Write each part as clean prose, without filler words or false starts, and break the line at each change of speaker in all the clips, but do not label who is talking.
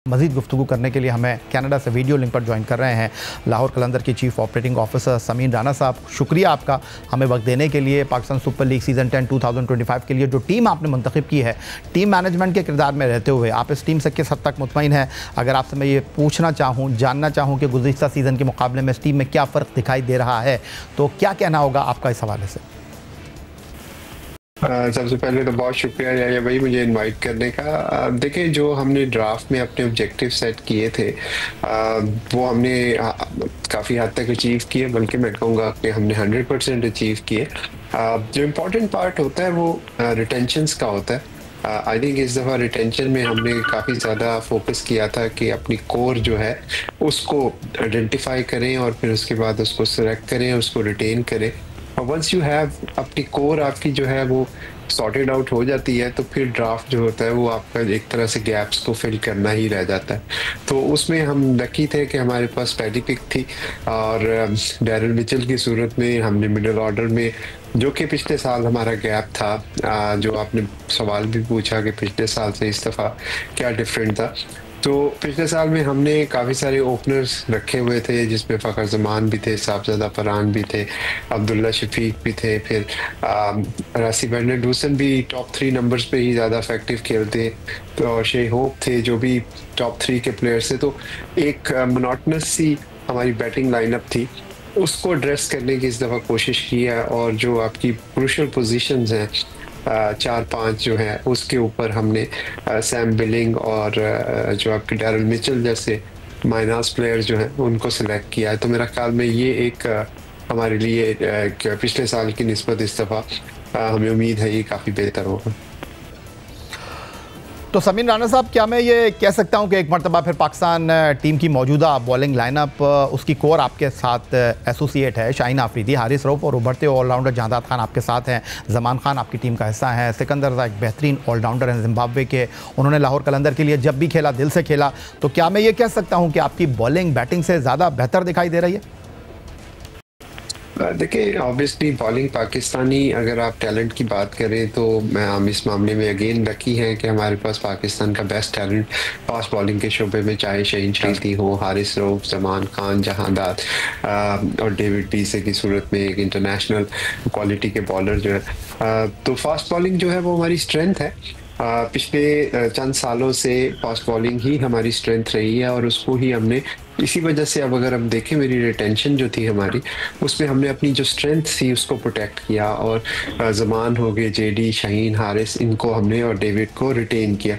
मज़ीद गुफ्तगू करने के लिए हमें कनाडा से वीडियो लिंक पर ज्वाइन कर रहे हैं लाहौर कलंदर की chief operating officer Sameen Rana साहब। शुक्रिया आपका हमें वक्त देने के लिए। पाकिस्तान सुपर लीग सीज़न 10 2025 के लिए जो टीम आपने मुंतखब की है, टीम मैनेजमेंट के किरदार में रहते हुए आप इस टीम से किस हद तक मुतमईन है? अगर आपसे मैं ये पूछना चाहूँ, जानना चाहूँ कि गुज़िश्ता सीज़न के मुकाबले में इस टीम में क्या फ़र्क दिखाई दे रहा है, तो क्या कहना होगा आपका इस हवाले से?
सबसे पहले तो बहुत शुक्रिया या भाई मुझे इनवाइट करने का। देखिए, जो हमने ड्राफ्ट में अपने ऑब्जेक्टिव सेट किए थे वो हमने काफ़ी हद तक अचीव किए, बल्कि मैं कहूँगा कि हमने 100% अचीव किए। जो इम्पोर्टेंट पार्ट होता है वो रिटेंशंस का होता है। आई थिंक इस दफ़ा रिटेंशन में हमने काफ़ी ज़्यादा फोकस किया था कि अपनी कोर जो है उसको आइडेंटिफाई करें और फिर उसके बाद उसको सिलेक्ट करें, उसको रिटेन करें। वंस यू हैव अपनी कोर आपकी जो है वो सॉर्टेड आउट हो जाती है, तो फिर ड्राफ्ट जो होता है वो आपका एक तरह से गैप्स को फिल करना ही रह जाता है। तो उसमें हम लकी थे कि हमारे पास पहली पिक थी और डैरल मिचेल की सूरत में हमने मिडिल ऑर्डर में, जो कि पिछले साल हमारा गैप था, जो आपने सवाल भी पूछा कि पिछले साल से इस दफ़ा क्या डिफरेंट था, तो पिछले साल में हमने काफ़ी सारे ओपनर्स रखे हुए थे जिसमें फ़खर जमान भी थे, साहबजादा फरहान भी थे, अब्दुल्ला शफीक भी थे, फिर रासी बर्नडूसन भी टॉप 3 नंबर्स पे ही ज़्यादा इफेक्टिव खेलते, तो शे होप थे जो भी टॉप 3 के प्लेयर्स थे। तो एक मोनोटोनस सी हमारी बैटिंग लाइनअप थी, उसको एड्रेस करने की इस दफ़ा कोशिश की है। और जो आपकी क्रूशियल पोजीशंस हैं 4-5 जो है उसके ऊपर हमने सैम बिलिंग और जो आपके डैरल मिचेल जैसे माइनस प्लेयर्स जो हैं उनको सिलेक्ट किया है। तो मेरा ख्याल में ये एक हमारे लिए पिछले साल की निस्बत इस दफ़ा हमें उम्मीद है ये काफ़ी बेहतर होगा।
तो समीन राना साहब, क्या मैं ये कह सकता हूँ कि एक मरतबा फिर पाकिस्तान टीम की मौजूदा बॉलिंग लाइनअप उसकी कोर आपके साथ एसोसिएट है? शाहीन आफरीदी, हारिस रऊफ और उभरते ऑलराउंडर जहांदाद खान आपके साथ हैं, जमान खान आपकी टीम का हिस्सा है, सिकंदर रज़ा एक बेहतरीन ऑलराउंडर हैं जिम्बाब्वे के, उन्होंने लाहौर कलंदर के लिए जब भी खेला दिल से खेला। तो क्या मैं ये कह सकता हूँ कि आपकी बॉलिंग बैटिंग से ज़्यादा बेहतर दिखाई दे रही है?
देखिए, ऑब्वियसली बॉलिंग पाकिस्तानी, अगर आप टैलेंट की बात करें तो हम इस मामले में अगेन लकी हैं कि हमारे पास पाकिस्तान का बेस्ट टैलेंट फास्ट बॉलिंग के शोबे में, चाहे शहीन आफरीदी हो, हारिस रऊफ, जमान खान, जहांदाद और डेविड पीसे की सूरत में एक इंटरनेशनल क्वालिटी के बॉलर जो है। तो फास्ट बॉलिंग जो है वो हमारी स्ट्रेंथ है। पिछले चंद सालों से फास्ट बॉलिंग ही हमारी स्ट्रेंथ रही है और उसको ही हमने, इसी वजह से अब अगर हम देखें मेरी रिटेंशन जो थी हमारी, उसमें हमने अपनी जो स्ट्रेंथ थी उसको प्रोटेक्ट किया और जमान हो गए, जेडी, शाहीन, हारिस, इनको हमने और डेविड को रिटेन किया।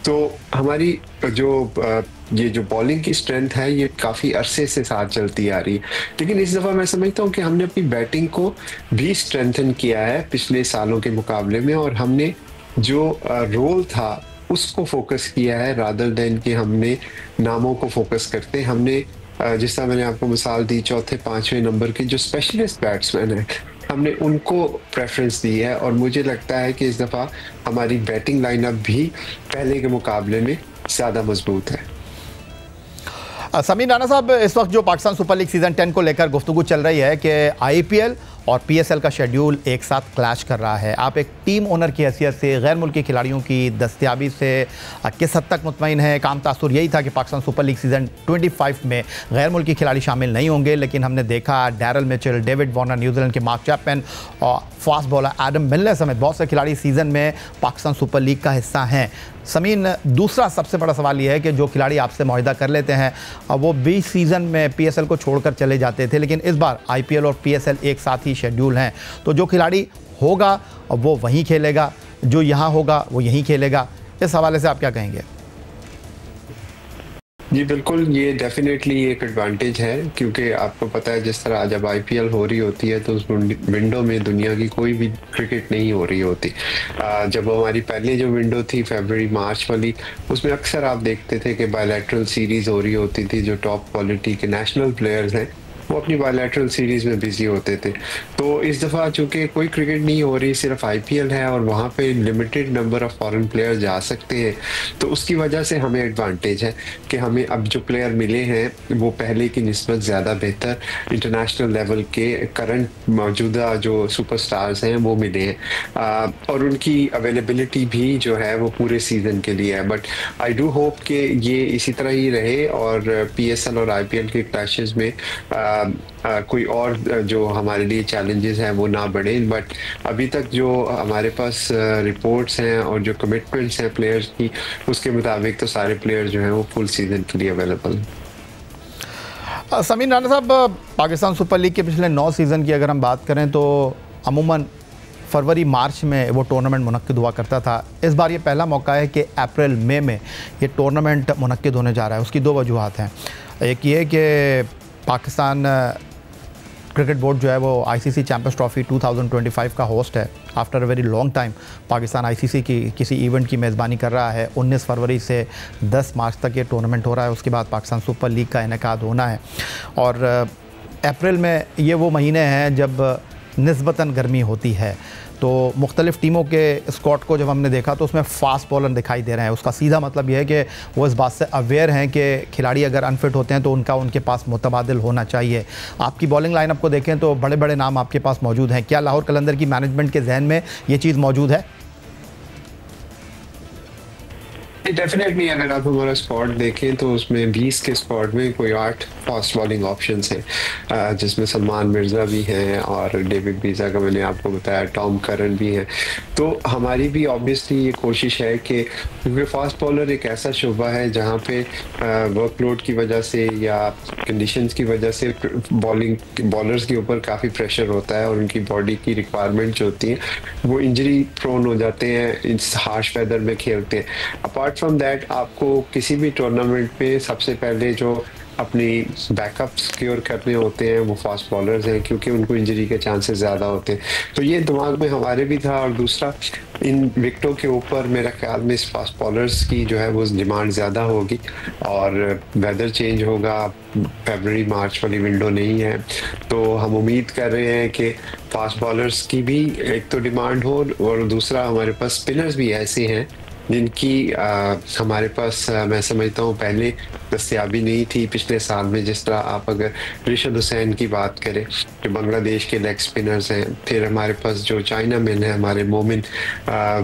तो हमारी ये जो बॉलिंग की स्ट्रेंथ है ये काफ़ी अरसे से साथ चलती आ रही है, लेकिन इस दफ़ा मैं समझता हूँ कि हमने अपनी बैटिंग को भी स्ट्रेंथन किया है पिछले सालों के मुकाबले में, और हमने जो रोल था उसको फोकस किया है रादर देन कि हमने नामों को फोकस करते। हमने जिस तरह मैंने आपको मिसाल दी, चौथे 5वें नंबर के जो स्पेशलिस्ट बैट्समैन हैं हमने उनको प्रेफरेंस दी है, और मुझे लगता है कि इस दफ़ा हमारी बैटिंग लाइनअप भी पहले के मुकाबले में ज़्यादा मजबूत है।
समीन राना साहब, इस वक्त जो पाकिस्तान सुपर लीग सीज़न 10 को लेकर गुफ्तगू चल रही है कि आईपीएल और पीएसएल का शेड्यूल एक साथ क्लैश कर रहा है, आप एक टीम ओनर की हैसियत से गैर मुल्की खिलाड़ियों की दस्तियाबी से किस हद तक मुतमईन है? काम तासुर यही था कि पाकिस्तान सुपर लीग सीज़न 25 में गैर मुल्की खिलाड़ी शामिल नहीं होंगे, लेकिन हमने देखा Daryl Mitchell, David Warner, New Zealand के मार्क चैपमैन और फास्ट बॉलर एडम मिलर समेत बहुत से खिलाड़ी सीज़न में पाकिस्तान सुपर लीग का हिस्सा हैं। समीन, दूसरा सबसे बड़ा सवाल यह है कि जो खिलाड़ी आपसे मुआहदा कर लेते हैं वो 20 सीज़न में पीएसएल को छोड़कर चले जाते थे, लेकिन इस बार आईपीएल और पीएसएल एक साथ ही शेड्यूल हैं, तो जो खिलाड़ी होगा वो वहीं खेलेगा, जो यहाँ होगा वो यहीं खेलेगा। इस हवाले से आप क्या कहेंगे?
जी बिल्कुल, ये डेफिनेटली एक एडवांटेज है, क्योंकि आपको पता है जिस तरह जब आईपीएल हो रही होती है तो उस विंडो में दुनिया की कोई भी क्रिकेट नहीं हो रही होती। जब हमारी पहले जो विंडो थी फरवरी मार्च वाली, उसमें अक्सर आप देखते थे कि बायलैटरल सीरीज हो रही होती थी, जो टॉप क्वालिटी के नेशनल प्लेयर्स हैं वो अपनी बायलैटरल सीरीज में बिजी होते थे। तो इस दफ़ा चूंकि कोई क्रिकेट नहीं हो रही, सिर्फ आईपीएल है और वहाँ पे limited number of foreign player जा सकते हैं, तो उसकी वजह से हमें एडवांटेज है कि हमें अब जो प्लेयर मिले हैं वो पहले की निस्बत ज़्यादा बेहतर इंटरनेशनल लेवल के करंट मौजूदा जो सुपरस्टार्स हैं वो मिले हैं, और उनकी अवेलेबिलिटी भी जो है वो पूरे सीज़न के लिए है। बट आई डू होप कि ये इसी तरह ही रहे और पीएसएल और आईपीएल के क्लैशेस में कोई और जो हमारे लिए चैलेंजेस हैं वो ना बढ़े। बट अभी तक जो हमारे पास रिपोर्ट्स हैं और जो कमिटमेंट्स हैं प्लेयर्स की, उसके मुताबिक तो सारे प्लेयर्स जो हैं वो फुल सीज़न के लिए अवेलेबल हैं।
समीर राणा साहब, पाकिस्तान सुपर लीग के पिछले 9 सीज़न की अगर हम बात करें तो अमूमन फरवरी मार्च में वो टूर्नामेंट मुनक्किद हुआ करता था। इस बार ये पहला मौका है कि अप्रैल मई में ये टूर्नामेंट मुनक्किद होने जा रहा है। उसकी 2 वजूहत हैं। एक ये कि पाकिस्तान क्रिकेट बोर्ड जो है वो आईसीसी चैंपियंस ट्रॉफी 2025 का होस्ट है। After a very long time Pakistan ICC की किसी इवेंट की मेज़बानी कर रहा है। 19 फरवरी से 10 मार्च तक ये टूर्नामेंट हो रहा है। उसके बाद पाकिस्तान सुपर लीग का इनेकाद होना है और अप्रैल में ये वो महीने हैं जब निस्बतन गर्मी होती है। तो मुख्तलिफ़ टीमों के स्क्वाड को जब हमने देखा तो उसमें फ़ास्ट बॉलर दिखाई दे रहे हैं। उसका सीधा मतलब यह है कि वो इस बात से अवेयर हैं कि खिलाड़ी अगर अनफिट होते हैं तो उनके पास मुतबादिल होना चाहिए। आपकी बॉलिंग लाइनअप को देखें तो बड़े बड़े नाम आपके पास मौजूद हैं। क्या लाहौर कलंदर की मैनेजमेंट के जहन में ये चीज़ मौजूद है?
डेफिनेटली अगर आप हमारा स्क्वाड देखें तो उसमें 20 के स्क्वाड में कोई 8 फास्ट बॉलिंग ऑप्शंस हैं, जिसमें सलमान मिर्ज़ा भी हैं और डेविड वीज़ा का मैंने आपको बताया, टॉम करन भी हैं। तो हमारी भी ऑब्वियसली ये कोशिश है कि क्योंकि फास्ट बॉलर एक ऐसा शुबा है जहाँ पे वर्कलोड की वजह से या कंडीशंस की वजह से बॉलर्स के ऊपर काफ़ी प्रेशर होता है और उनकी बॉडी की रिक्वायरमेंट जो होती है वो इंजरी प्रोन हो जाते हैं, इस हार्श वेदर में खेलते हैं। अपार्ट फ्रॉम दैट आपको किसी भी टूर्नामेंट पे सबसे पहले जो अपनी बैकअप सिक्योर करने होते हैं वो फास्ट बॉलर्स हैं, क्योंकि उनको इंजरी के चांसेस ज़्यादा होते हैं। तो ये दिमाग में हमारे भी था। और दूसरा, इन विकेटों के ऊपर मेरा ख्याल में इस फास्ट बॉलर्स की जो है वो डिमांड ज़्यादा होगी और वेदर चेंज होगा, फरवरी मार्च वाली विंडो नहीं है, तो हम उम्मीद कर रहे हैं कि फास्ट बॉलर्स की भी एक तो डिमांड हो और दूसरा हमारे पास स्पिनर्स भी ऐसे हैं जिनकी हमारे पास मैं समझता हूँ पहले दस्तयाबी नहीं थी पिछले साल में। जिस तरह आप अगर रिशद हुसैन की बात करें जो बांग्लादेश के लेग स्पिनर्स हैं, फिर हमारे पास जो चाइना मैन है हमारे मोमिन,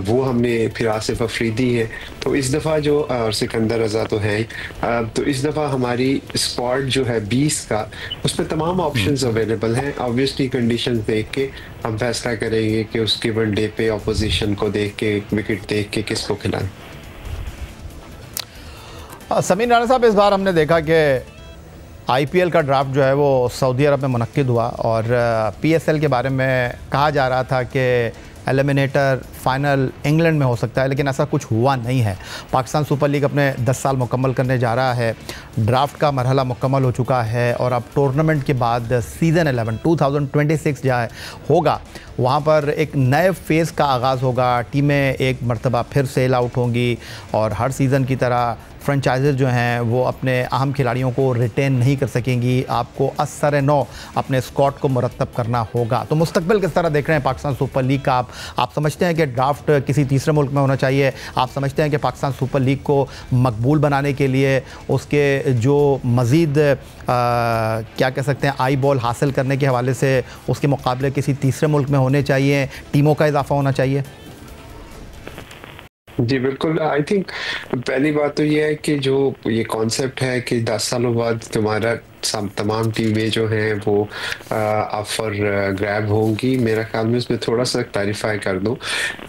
वो हमने फिर आसिफ अफरीदी है। तो इस दफ़ा जो और सिकंदर रजा तो है, तो इस दफ़ा हमारी स्क्वाड जो है 20 का, उसमें तमाम ऑप्शंस अवेलेबल हैं। ऑब्वियसली कंडीशन देख के हम फैसला करेंगे कि उसके वनडे पे अपोजिशन को देख के, विकेट देख के किसको खिलाएं।
समीर राणा साहब, इस बार हमने देखा कि आईपीएल का ड्राफ्ट जो है वो सऊदी अरब में मुनक्किद हुआ और पीएसएल के बारे में कहा जा रहा था कि एलिमिनेटर फाइनल इंग्लैंड में हो सकता है, लेकिन ऐसा कुछ हुआ नहीं है। पाकिस्तान सुपर लीग अपने 10 साल मुकम्मल करने जा रहा है। ड्राफ्ट का मरहला मुकम्मल हो चुका है और अब टूर्नामेंट के बाद सीज़न 11 2026 जाए होगा, वहाँ पर एक नए फेज़ का आगाज़ होगा। टीमें एक मरतबा फिर सेल आउट होंगी और हर सीज़न की तरह फ्रेंचाइज़ जो हैं वो अपने अहम खिलाड़ियों को रिटेन नहीं कर सकेंगी। आपको असर नौ अपने स्क्वाड को मुरतब करना होगा। तो मुस्तकबिल किस तरह देख रहे हैं पाकिस्तान सुपर लीग का? आप समझते हैं कि ड्राफ्ट किसी तीसरे मुल्क में होना चाहिए? आप समझते हैं कि पाकिस्तान सुपर लीग को मकबूल बनाने के लिए उसके जो मज़ीद क्या कह सकते हैं आई बॉल हासिल करने के हवाले से उसके मुकाबले किसी तीसरे मुल्क में होने चाहिए, टीमों का इजाफा होना चाहिए?
जी बिल्कुल। आई थिंक पहली बात तो ये है कि जो ये कॉन्सेप्ट है कि 10 सालों बाद तुम्हारा तमाम टीमें जो हैं वो अप फॉर ग्रैब होंगी, मेरा ख्याल में इसमें थोड़ा सा क्लैरिफाई कर दूं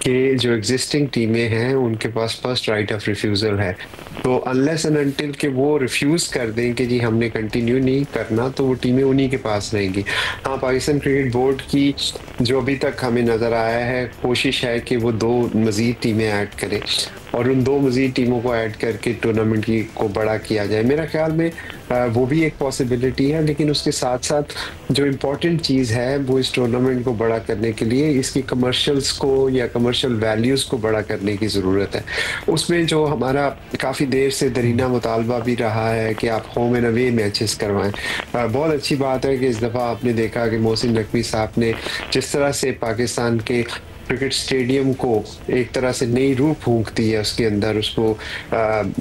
कि जो एग्जिस्टिंग टीमें हैं उनके पास फर्स्ट राइट ऑफ रिफ्यूज़ल है। तो अनलेस एंड अनटिल कि वो रिफ्यूज़ कर दें कि जी हमने कंटिन्यू नहीं करना, तो वो टीमें उन्हीं के पास रहेंगी। हाँ, पाकिस्तान क्रिकेट बोर्ड की जो अभी तक हमें नज़र आया है कोशिश है कि वो 2 मज़ीद टीमें ऐड करें और उन दो मजीद टीमों को ऐड करके टूर्नामेंट की को बड़ा किया जाए। मेरा ख्याल में वो भी एक पॉसिबिलिटी है, लेकिन उसके साथ साथ जो इम्पोर्टेंट चीज़ है वो इस टूर्नामेंट को बड़ा करने के लिए इसकी कमर्शियल्स को या कमर्शियल वैल्यूज़ को बड़ा करने की ज़रूरत है। उसमें जो हमारा काफ़ी देर से दरीना मुतालबा भी रहा है कि आप होम एंड अवे मैचेस करवाएं। बहुत अच्छी बात है कि इस दफ़ा आपने देखा कि मोहसिन नकवी साहब ने जिस तरह से पाकिस्तान के क्रिकेट स्टेडियम को एक तरह से नई रूह फूंक दी है, उसके अंदर उसको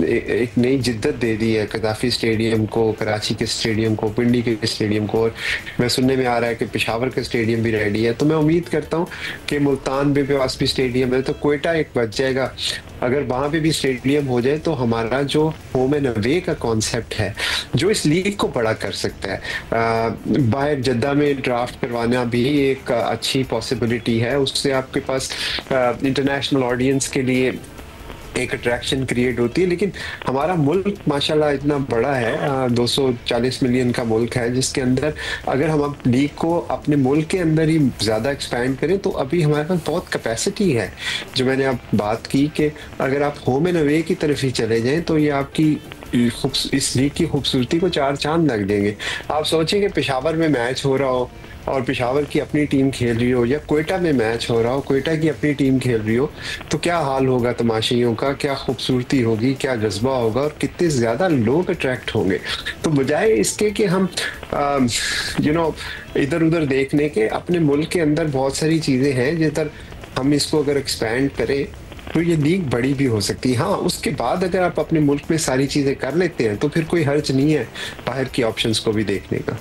एक नई जिद्दत दे दी है। कदाफी स्टेडियम को, कराची के स्टेडियम को, पिंडी के स्टेडियम को, और मैं सुनने में आ रहा है कि पेशावर का स्टेडियम भी रेडी है। तो मैं उम्मीद करता हूँ कि मुल्तान में पास भी स्टेडियम है, तो कोयटा एक बच जाएगा। अगर वहां पे भी स्टेडियम हो जाए तो हमारा जो होम एंड अवे का कॉन्सेप्ट है जो इस लीग को बड़ा कर सकता है। बाहर जद्दा में ड्राफ्ट करवाना भी एक अच्छी पॉसिबिलिटी है। उससे आपके पास इंटरनेशनल ऑडियंस के लिए एक अट्रैक्शन क्रिएट होती है। लेकिन हमारा मुल्क माशाल्लाह इतना बड़ा है, 240 मिलियन का मुल्क है, जिसके अंदर अगर हम अब लीग को अपने मुल्क के अंदर ही ज़्यादा एक्सपैंड करें तो अभी हमारे पास बहुत कैपेसिटी है। जो मैंने अब बात की कि अगर आप होम एंड अवे की तरफ ही चले जाएं तो ये आपकी इस लीग की खूबसूरती को चार चांद लग देंगे। आप सोचें कि पेशावर में मैच हो रहा हो और पेशावर की अपनी टीम खेल रही हो, या कोयटा में मैच हो रहा हो, कोयटा की अपनी टीम खेल रही हो, तो क्या हाल होगा तमाशियों का, क्या खूबसूरती होगी, क्या जज्बा होगा और कितने ज्यादा लोग अट्रैक्ट होंगे। तो बजाय इसके कि हम इधर उधर देखने के, अपने मुल्क के अंदर बहुत सारी चीजें हैं जिधर हम इसको अगर एक्सपैंड करें तो ये लीग बड़ी भी हो सकती है। हाँ, उसके बाद अगर आप अपने मुल्क में सारी चीजें कर लेते हैं तो फिर कोई हर्ज नहीं है बाहर की ऑप्शंस को भी देखने का।